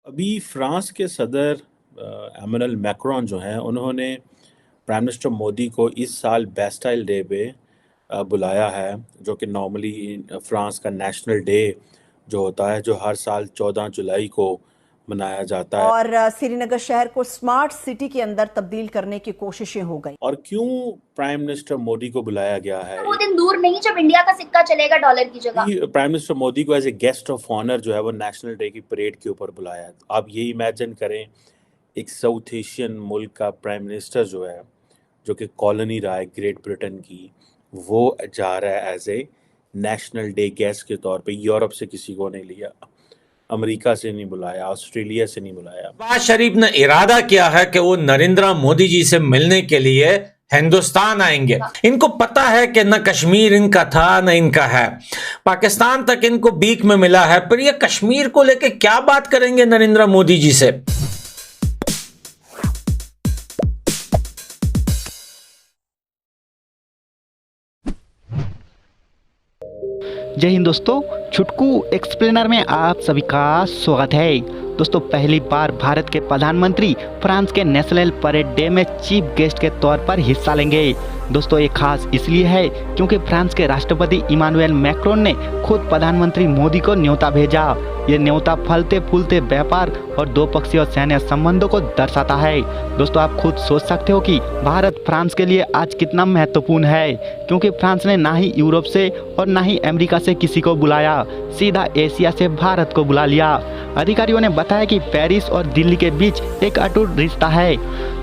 अभी फ्रांस के सदर एमैनुअल मैक्रोन जो हैं उन्होंने प्राइम मिनिस्टर मोदी को इस साल बेस्टाइल डे पे बुलाया है, जो कि नॉर्मली फ्रांस का नेशनल डे जो होता है, जो हर साल 14 जुलाई को मनाया जाता है। और श्रीनगर शहर को स्मार्ट सिटी के अंदर तब्दील करने की कोशिशें हो गई। और क्यों प्राइम मिनिस्टर मोदी को बुलाया गया है? वो दिन दूर नहीं जब इंडिया का सिक्का चलेगा डॉलर की जगह। प्राइम मिनिस्टर मोदी को as a guest of honour जो है वो नेशनल डे की परेड के ऊपर बुलाया है। आप ये इमेजिन करें, एक साउथ एशियन मुल्क का प्राइम मिनिस्टर जो है, जो कि कॉलोनी रहा है ग्रेट ब्रिटेन की, वो जा रहा है as a national day guest के तौर पे। यूरोप से किसी को नहीं लिया, अमेरिका से नहीं बुलाया, ऑस्ट्रेलिया से नहीं बुलाया। नवाज शरीफ ने इरादा किया है कि वो नरेंद्र मोदी जी से मिलने के लिए हिंदुस्तान आएंगे। इनको पता है कि न कश्मीर इनका था न इनका है, पाकिस्तान तक इनको बीक में मिला है, पर ये कश्मीर को लेके क्या बात करेंगे नरेंद्र मोदी जी से। जय हिंद दोस्तों, छुटकू एक्सप्लेनर में आप सभी का स्वागत है। दोस्तों, पहली बार भारत के प्रधानमंत्री फ्रांस के नेशनल परेड डे में चीफ गेस्ट के तौर पर हिस्सा लेंगे। दोस्तों, ये खास इसलिए है क्योंकि फ्रांस के राष्ट्रपति इमानुएल मैक्रोन ने खुद प्रधानमंत्री मोदी को न्योता भेजा। ये न्योता फलते फूलते व्यापार और दो पक्षीय और सैन्य संबंधों को दर्शाता है। दोस्तों, आप खुद सोच सकते हो कि भारत फ्रांस के लिए आज कितना महत्वपूर्ण है, क्योंकि फ्रांस ने ना ही यूरोप से और ना ही अमेरिका से किसी को बुलाया, सीधा एशिया से भारत को बुला लिया। अधिकारियों ने बताया कि पेरिस और दिल्ली के बीच एक अटूट रिश्ता है।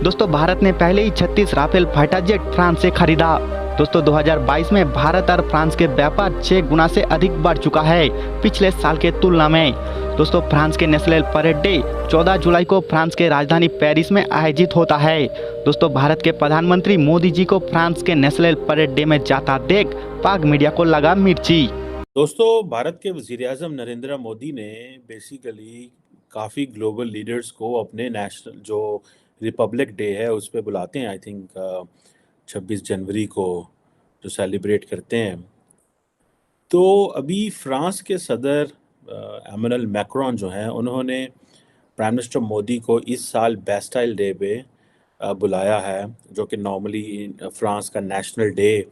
दोस्तों, भारत ने पहले ही 36 राफेल फाइटर जेट फ्रांस से खरीदा। दोस्तों, 2022 में भारत और फ्रांस के व्यापार 6 गुना से अधिक बढ़ चुका है पिछले साल के तुलना में। दोस्तों, फ्रांस के नेशनल परेड डे 14 जुलाई को फ्रांस के राजधानी पेरिस में आयोजित होता है। दोस्तों, भारत के प्रधानमंत्री मोदी जी को फ्रांस के नेशनल परेड डे में जाता देख पाक मीडिया को लगा मिर्ची। दोस्तों, भारत के वज़ीर-ए-आज़म नरेंद्र मोदी ने बेसिकली काफ़ी ग्लोबल लीडर्स को अपने नेशनल जो रिपब्लिक डे है उस पे बुलाते हैं। आई थिंक 26 जनवरी को जो सेलिब्रेट करते हैं। तो अभी फ्रांस के सदर एमैनुअल मैक्रोन जो हैं उन्होंने प्राइम मिनिस्टर मोदी को इस साल बेस्टाइल डे पे बुलाया है, जो कि नॉर्मली फ्रांस का नेशनल डे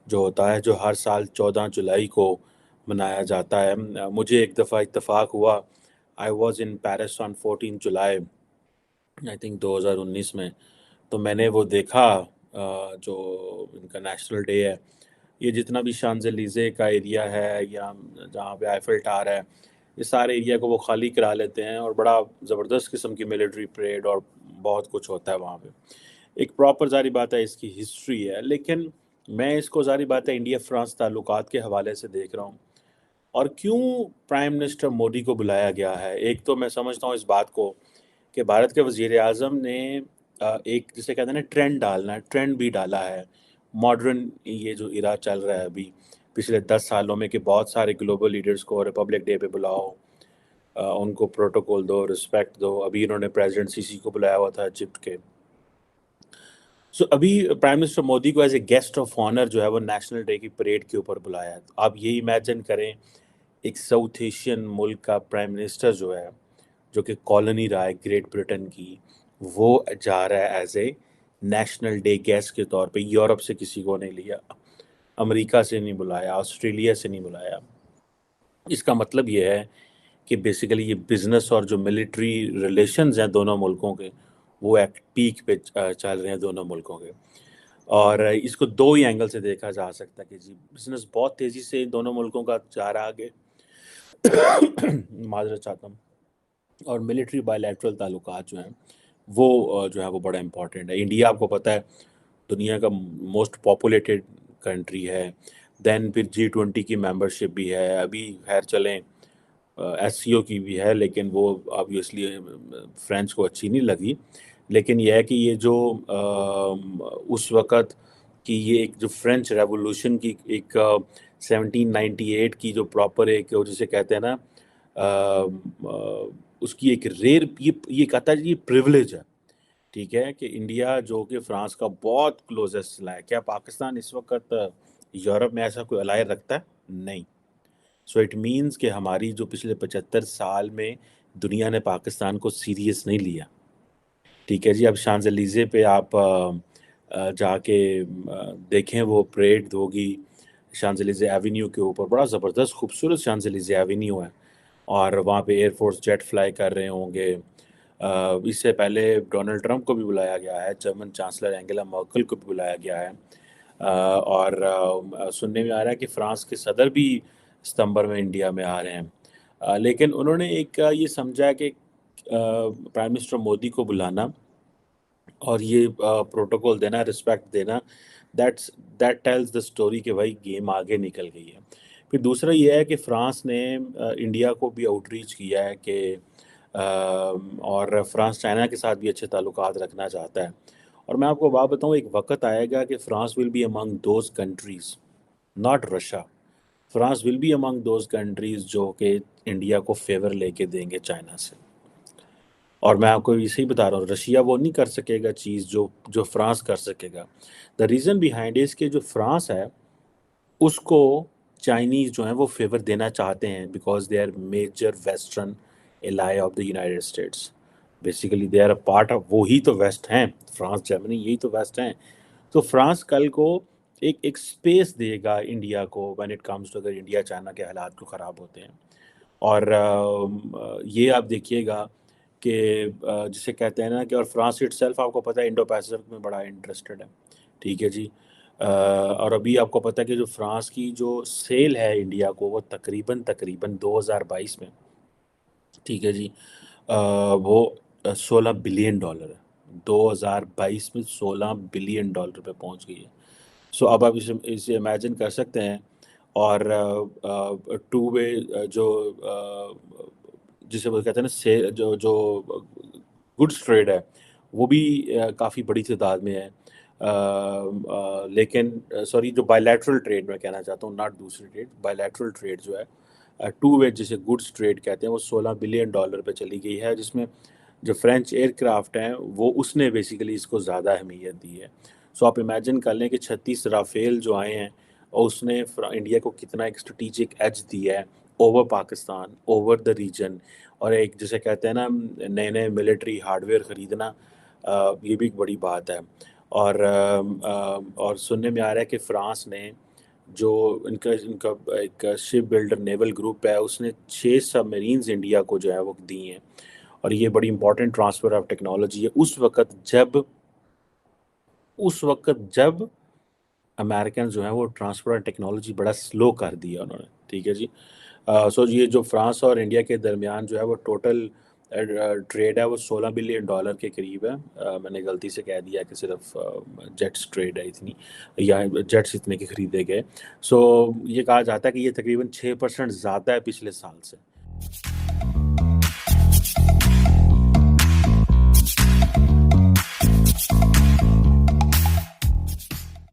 जो होता है, जो हर साल 14 जुलाई को मनाया जाता है। मुझे एक दफ़ा इत्तेफाक हुआ, I was in Paris on 14 July I think 2019 में, तो मैंने वो देखा जो इनका नेशनल डे है। ये जितना भी शांज़ेलीज़े का एरिया है या जहाँ पे आईफिल टावर है, ये सारे एरिया को वो खाली करा लेते हैं और बड़ा ज़बरदस्त किस्म की मिलिट्री परेड और बहुत कुछ होता है वहाँ पे। एक प्रॉपर ज़ाहिर बात है इसकी हिस्ट्री है, लेकिन मैं इसको ज़ाहिर बात है इंडिया फ्रांस ताल्लुकात के हवाले से देख रहा हूँ। और क्यों प्राइम मिनिस्टर मोदी को बुलाया गया है? एक तो मैं समझता हूँ इस बात को कि भारत के वज़ीर-ए-आज़म ने एक जिसे कहते हैं ना ट्रेंड डालना है, ट्रेंड भी डाला है। मॉडर्न ये जो इरा चल रहा है अभी पिछले 10 सालों में कि बहुत सारे ग्लोबल लीडर्स को रिपब्लिक डे पे बुलाओ, उनको प्रोटोकॉल दो, रिस्पेक्ट दो। अभी इन्होंने प्रेसिडेंट सीसी को बुलाया हुआ था इजिप्ट के। सो अभी प्राइम मिनिस्टर मोदी को as a guest of honour जो है वो नेशनल डे की परेड के ऊपर बुलाया है। आप ये इमेजिन करें, एक साउथ एशियन मुल्क का प्राइम मिनिस्टर जो है, जो कि कॉलोनी रहा है ग्रेट ब्रिटेन की, वो जा रहा है as a national day guest के तौर पे। यूरोप से किसी को नहीं लिया, अमेरिका से नहीं बुलाया, ऑस्ट्रेलिया से नहीं बुलाया। इसका मतलब ये है कि बेसिकली ये बिज़नेस और जो मिलिट्री रिलेशंस हैं दोनों मुल्कों के, वो एक पीक पे चल रहे हैं दोनों मुल्कों के। और इसको दो ही एंगल से देखा जा सकता है कि जी बिज़नेस बहुत तेज़ी से दोनों मुल्कों का जा रहा है आगे माजरत चाहता हूँ। और मिलिट्री बायलैटरल ताल्लुकात जो हैं वो जो है वो बड़ा इम्पॉर्टेंट है। इंडिया आपको पता है दुनिया का मोस्ट पॉपुलेटेड कंट्री है, देन फिर G20 की मेंबरशिप भी है। अभी खैर चलें SCO की भी है, लेकिन वो ऑब्वियसली फ्रेंच को अच्छी नहीं लगी। लेकिन यह है कि ये जो उस वक़्त की ये एक जो फ्रेंच रेवोल्यूशन की एक 1798 की जो प्रॉपर एक जिसे कहते हैं ना उसकी एक रेयर ये कहता है ये प्रिविलेज है, ठीक है, कि इंडिया जो कि फ्रांस का बहुत क्लोजेस्ट अलाय। क्या पाकिस्तान इस वक्त यूरोप में ऐसा कोई अलाय रखता है? नहीं। सो इट मीन्स कि हमारी जो पिछले 75 साल में دنیا نے پاکستان کو سیریس نہیں لیا. ٹھیک ہے جی. اب شانزلیزے پہ آپ جا کے دیکھیں, وہ پریڈ ہوگی شانزلیزے ایونیو کے اوپر, بڑا زبردست خوبصورت شانزلیزے ایونیو ہے, اور وہاں پہ ایئر فورس جیٹ فلائی کر رہے ہوں گے. اس سے پہلے ڈونلڈ ٹرمپ کو بھی بلایا گیا ہے, جرمن چانسلر اینگلا مرکل کو بھی بلایا گیا ہے, اور سننے میں آ رہا ہے کہ فرانس کے صدر بھی ستمبر میں انڈیا میں آ رہے ہیں. لیکن انہوں نے ایک یہ سمجھا کہ پرائم منسٹر مودی کو بلانا اور یہ پروٹوکول دینا, رسپیکٹ دینا, دیٹ ٹیلز دا اسٹوری کہ بھائی گیم آگے نکل گئی ہے. پھر دوسرا یہ ہے کہ فرانس نے انڈیا کو بھی آؤٹ ریچ کیا ہے کہ اور فرانس چائنا کے ساتھ بھی اچھے تعلقات رکھنا چاہتا ہے. اور میں آپ کو بات بتاؤں, ایک وقت آئے گا کہ France will be among those countries, not Russia, France will be among those countries جو کہ انڈیا کو فیور لے کے دیں گے چائنا سے. اور میں آپ کو اسی بتا رہا ہوں, رشیا وہ نہیں کر سکے گا چیز جو فرانس کر سکے گا. دا ریزن بیہائنڈ از کہ جو فرانس ہے اس کو چائنیز جو ہیں وہ فیور دینا چاہتے ہیں, because they are major western ally of the United States. Basically they are a part of, وہی تو ویسٹ ہیں, فرانس جرمنی یہی تو ویسٹ ہیں. تو فرانس کل کو ایک اسپیس دے گا انڈیا کو وین اٹ کمز ٹو, اگر انڈیا چائنا کے حالات کو خراب ہوتے ہیں. اور یہ آپ دیکھیے گا کہ جسے کہتے ہیں نا کہ, اور فرانس اٹ سیلف آپ کو پتہ ہے انڈو پیسفک میں بڑا انٹرسٹڈ ہے. ٹھیک ہے جی. اور ابھی آپ کو پتہ ہے کہ جو فرانس کی جو سیل ہے انڈیا کو, وہ تقریباً 2022 میں, ٹھیک ہے جی, وہ $16 بلین ہے. 2022 میں $16 بلین پہ پہنچ گئی ہے. سو اب آپ اسے امیجن کر سکتے ہیں. اور ٹو وے جو جسے وہ کہتے ہیں نا جو گڈس ٹریڈ ہے, وہ بھی کافی بڑی تعداد میں ہے. لیکن سوری, جو بائیلیٹرل ٹریڈ میں کہنا چاہتا ہوں, ناٹ دوسری ٹریڈ, بائیلیٹرل ٹریڈ جو ہے ٹو وے جسے گڈس ٹریڈ کہتے ہیں, وہ $16 بلین پہ چلی گئی ہے, جس میں جو فرینچ ایئر کرافٹ ہیں وہ اس نے بیسیکلی اس کو زیادہ اہمیت دی ہے. سو آپ امیجن کر لیں کہ 36 رافیل جو آئے ہیں, اور اس نے انڈیا کو کتنا ایک اسٹریٹجک ایج دیا ہے over Pakistan, over the region. اور ایک جسے کہتے ہیں نا نئے ملٹری ہارڈ ویئر خریدنا, یہ بھی ایک بڑی بات ہے. اور سننے میں آ رہا ہے کہ فرانس نے جو ان کا ایک شپ بلڈر نیول گروپ ہے, اس نے 6 سب میرینز انڈیا کو جو ہے وہ دی ہیں. اور یہ بڑی امپورٹنٹ ٹرانسفر آف ٹیکنالوجی ہے اس وقت جب امریکن جو ہیں وہ ٹرانسفر آف ٹیکنالوجی بڑا سلو کر دیا انہوں نے. ٹھیک ہے جی. سو یہ جو فرانس اور انڈیا کے درمیان جو ہے وہ ٹوٹل ٹریڈ ہے وہ $16 بلین کے قریب ہے. میں نے غلطی سے کہہ دیا کہ صرف جیٹس ٹریڈ ہے اتنی, یا جیٹس اتنے کے خریدے گئے. سو یہ کہا جاتا ہے کہ یہ تقریباً 6% زیادہ ہے پچھلے سال سے.